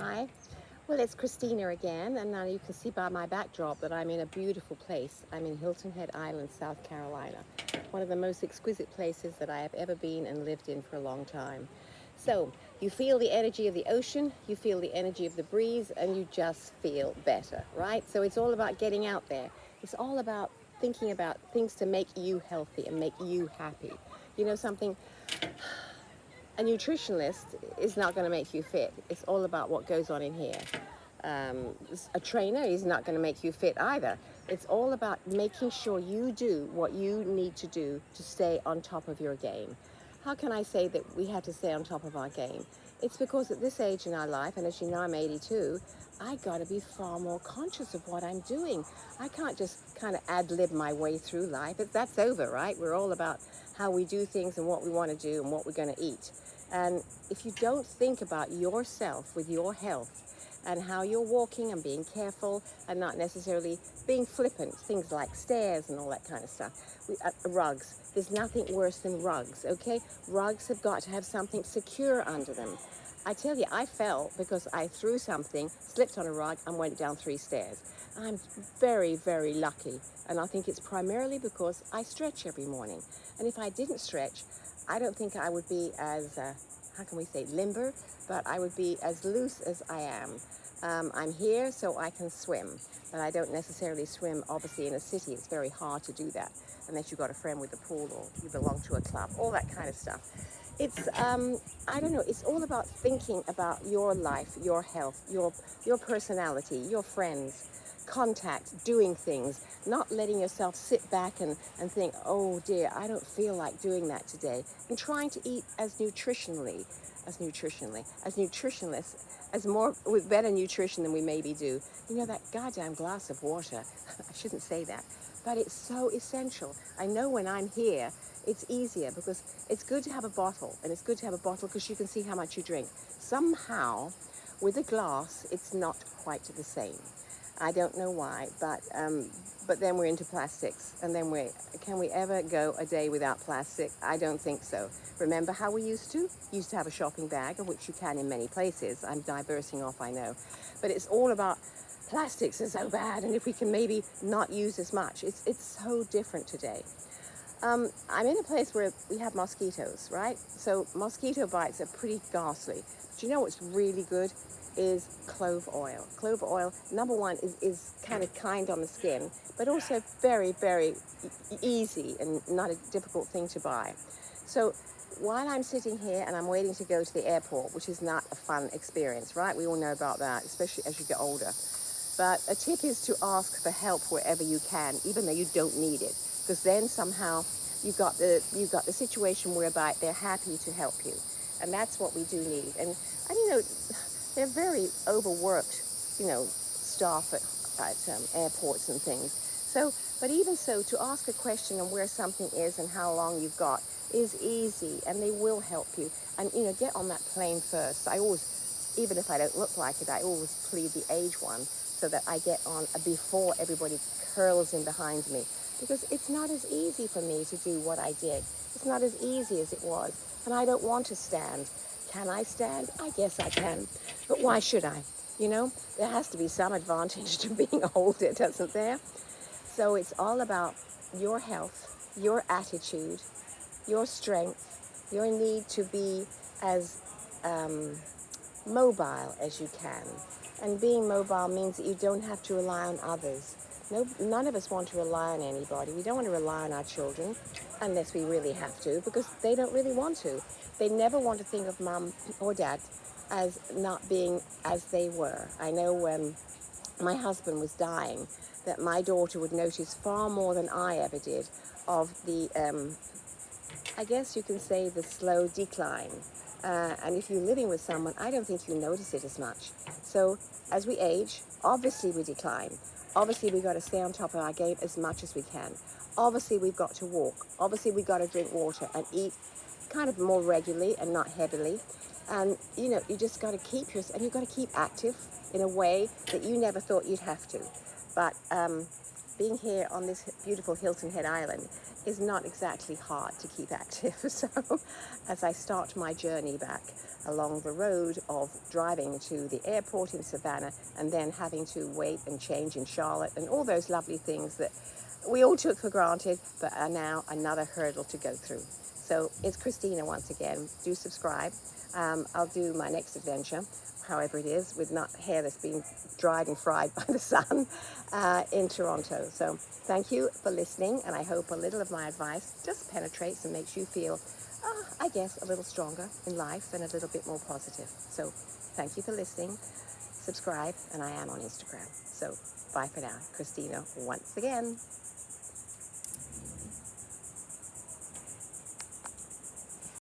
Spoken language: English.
Hi. Well, it's Christina again, and now you can see by my backdrop that I'm in a beautiful place. I'm in Hilton Head Island, South Carolina, one of the most exquisite places that I have ever been and lived in for a long time. So, you feel the energy of the ocean, you feel the energy of the breeze, and you just feel better, right? So, it's all about getting out there. It's all about thinking about things to make you healthy and make you happy. You know something? A nutritionist is not going to make you fit. It's all about what goes on in here. A trainer is not going to make you fit either. It's all about making sure you do what you need to do to stay on top of your game. How can I say that we had to stay on top of our game? It's because at this age in our life, and as you know, I'm 82, I got to be far more conscious of what I'm doing. I can't just kind of ad-lib my way through life. That's over, right? We're all about how we do things and what we want to do and what we're going to eat. And if you don't think about yourself with your health and how you're walking and being careful and not necessarily being flippant, things like stairs and all that kind of stuff. Rugs, there's nothing worse than rugs, okay? Rugs have got to have something secure under them. I tell you, I fell because I threw something, slipped on a rug, and went down 3 stairs. I'm very, very lucky, and I think it's primarily because I stretch every morning. And if I didn't stretch, I don't think I would be as, how can we say, limber, but I would be as loose as I am. I'm here so I can swim, but I don't necessarily swim, obviously, in a city. It's very hard to do that, unless you've got a friend with a pool or you belong to a club, all that kind of stuff. It's, I don't know, it's all about thinking about your life, your health, your personality, your friends, contact, doing things, not letting yourself sit back and think, oh dear, I don't feel like doing that today, and trying to eat as nutritionalists, as more, with better nutrition than we maybe do. You know, that goddamn glass of water, I shouldn't say that, but it's so essential. I know when I'm here, it's easier because it's good to have a bottle, and it's good to have a bottle because you can see how much you drink. Somehow, with a glass, it's not quite the same. I don't know why, but then we're into plastics, and then can we ever go a day without plastic? I don't think so. Remember how we used to? Used to have a shopping bag, of which you can in many places. I'm diversing off, I know. But it's all about plastics are so bad, and if we can maybe not use as much. It's so different today. I'm in a place where we have mosquitoes, right? So mosquito bites are pretty ghastly. But you know what's really good is clove oil. Clove oil, number one, is kind on the skin, but also very, very easy and not a difficult thing to buy. So while I'm sitting here and I'm waiting to go to the airport, which is not a fun experience, right? We all know about that, especially as you get older. But a tip is to ask for help wherever you can, even though you don't need it, because then somehow you've got the situation whereby they're happy to help you, and that's what we do need. And you know, they're very overworked, you know, staff at airports and things. So, but even so, to ask a question on where something is and how long you've got is easy, and they will help you. And you know, get on that plane first. I always, even if I don't look like it, I always plead the age one, so that I get on before everybody curls in behind me. Because it's not as easy for me to do what I did. It's not as easy as it was. And I don't want to stand. Can I stand? I guess I can. But why should I? You know, there has to be some advantage to being older, doesn't there? So it's all about your health, your attitude, your strength, your need to be as mobile as you can. And being mobile means that you don't have to rely on others. No, none of us want to rely on anybody. We don't want to rely on our children unless we really have to, because they don't really want to. They never want to think of mum or dad as not being as they were. I know when my husband was dying that my daughter would notice far more than I ever did of the, I guess you can say, the slow decline. And if you're living with someone, I don't think you notice it as much. So as we age, obviously we decline. Obviously we've got to stay on top of our game as much as we can. Obviously we've got to walk. Obviously we've got to drink water and eat kind of more regularly and not heavily. And you know, you just got to keep yourself, and you've got to keep active in a way that you never thought you'd have to. But being here on this beautiful Hilton Head Island is not exactly hard to keep active. So as I start my journey back along the road of driving to the airport in Savannah and then having to wait and change in Charlotte and all those lovely things that we all took for granted but are now another hurdle to go through. So it's Christina once again. Do subscribe. I'll do my next adventure, however it is, with not hair that's been dried and fried by the sun in Toronto. So thank you for listening, and I hope a little of my advice just penetrates and makes you feel, I guess, a little stronger in life and a little bit more positive. So thank you for listening. Subscribe, and I am on Instagram. So bye for now. Christina once again.